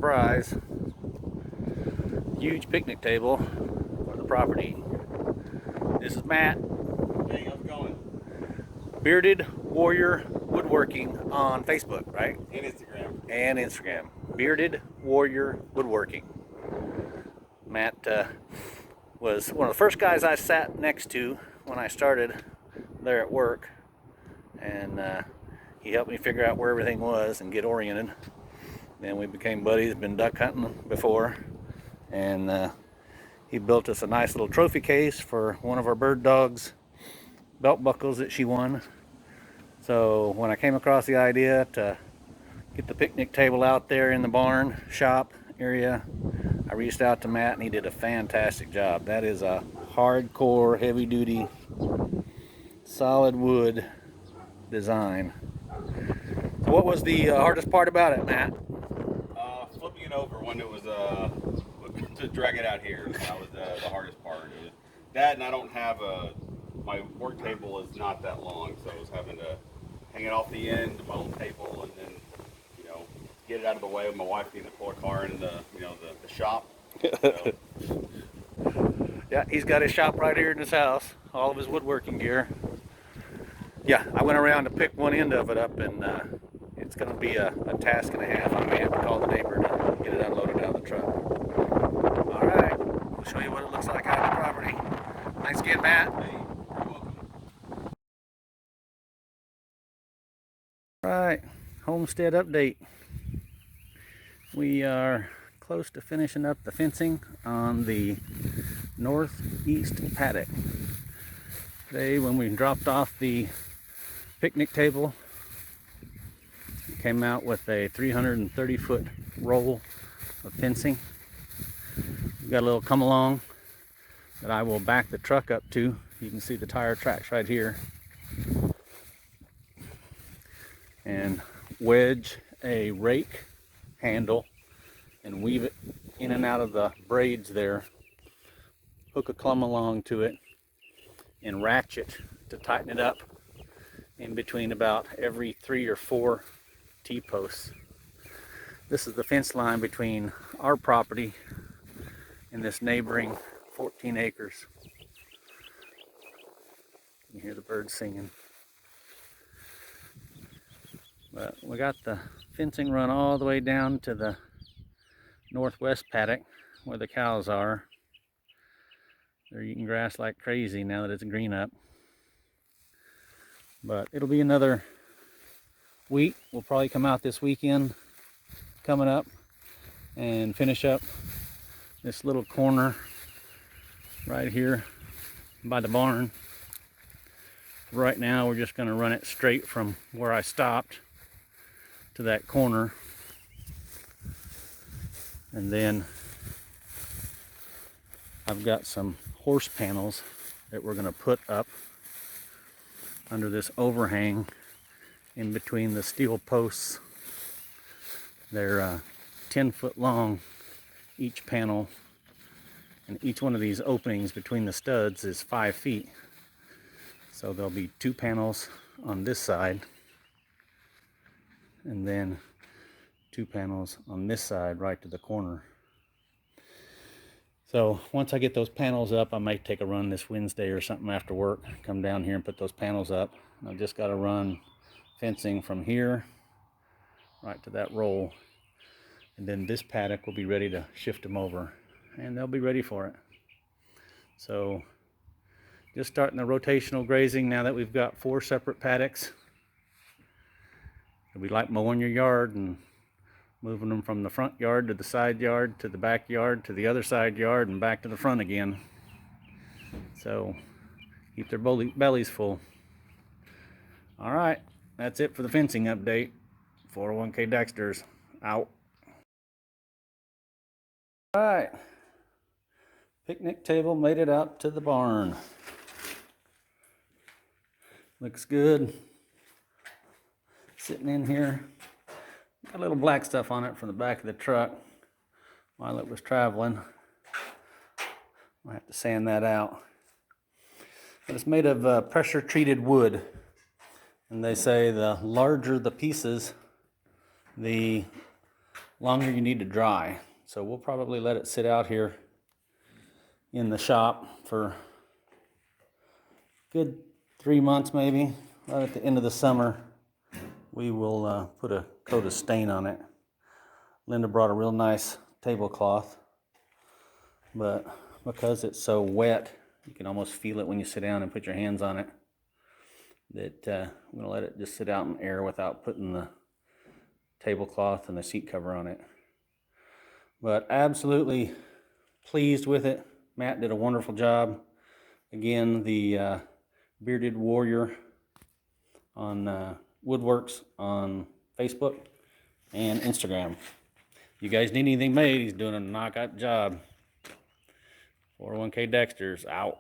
surprise, huge picnic table for the property. This is Matt. Hey, how's it going? Bearded Warrior Woodworking on Facebook, right? And Instagram. And Instagram. Bearded Warrior Woodworking. Matt was one of the first guys I sat next to when I started there at work, and he helped me figure out where everything was and get oriented. Then we became buddies, been duck hunting before, and he built us a nice little trophy case for one of our bird dogs' belt buckles that she won. So when I came across the idea to get the picnic table out there in the barn shop area, I reached out to Matt and he did a fantastic job. That is a hardcore, heavy-duty, solid wood design. So what was the hardest part about it, Matt? Flipping it over when it was to drag it out here. That was the hardest part. It was that, and I don't have my work table is not that long, so I was having to hang it off the end of my own table, and then get it out of the way with my wife being to pull a car in the shop. So. Yeah, he's got his shop right here in his house, all of his woodworking gear. Yeah, I went around to pick one end of it up, and it's going to be a task and a half. I may have to call the neighbor to get it unloaded out of the truck. All right, we'll show you what it looks like out of the property. Thanks again, Matt. Hey, you're welcome. All right, homestead update. We are close to finishing up the fencing on the northeast paddock. Today, when we dropped off the picnic table, we came out with a 330-foot roll of fencing. We've got a little come along that I will back the truck up to. You can see the tire tracks right here. And wedge a rake handle and weave it in and out of the braids there. Hook a clumb along to it and ratchet to tighten it up in between about every 3 or 4 T-posts. This is the fence line between our property and this neighboring 14 acres. You hear the birds singing. But we got the fencing run all the way down to the northwest paddock where the cows are. They're eating grass like crazy now that it's green up. But it'll be another week. We'll probably come out this weekend coming up and finish up this little corner right here by the barn. Right now we're just going to run it straight from where I stopped to that corner, and then I've got some horse panels that we're going to put up under this overhang in between the steel posts. They're 10 foot long each panel, and each one of these openings between the studs is 5 feet. So there'll be 2 panels on this side, and then 2 panels on this side right to the corner. So once I get those panels up, I might take a run this Wednesday or something after work, come down here and put those panels up. I've just got to run fencing from here right to that roll, and then this paddock will be ready to shift them over, and they'll be ready for it. So just starting the rotational grazing now that we've got 4 separate paddocks. It'll be like mowing your yard and moving them from the front yard to the side yard to the back yard to the other side yard and back to the front again. So keep their bellies full. All right, that's it for the fencing update. 401k Dexter's out. All right, picnic table made it out to the barn. Looks good. Sitting in here. Got a little black stuff on it from the back of the truck while it was traveling. I'll have to sand that out. But it's made of pressure treated wood. And they say the larger the pieces, the longer you need to dry. So we'll probably let it sit out here in the shop for good 3 months maybe. Right at the end of the summer, we will put a coat of stain on it. Linda brought a real nice tablecloth, but because it's so wet, you can almost feel it when you sit down and put your hands on it, that I'm gonna let it just sit out in air without putting the tablecloth and the seat cover on it. But absolutely pleased with it. Matt did a wonderful job. Again, the Bearded Warrior on Woodworks on Facebook and Instagram. You guys need anything made, he's doing a knockout job. 401k Dexter's out.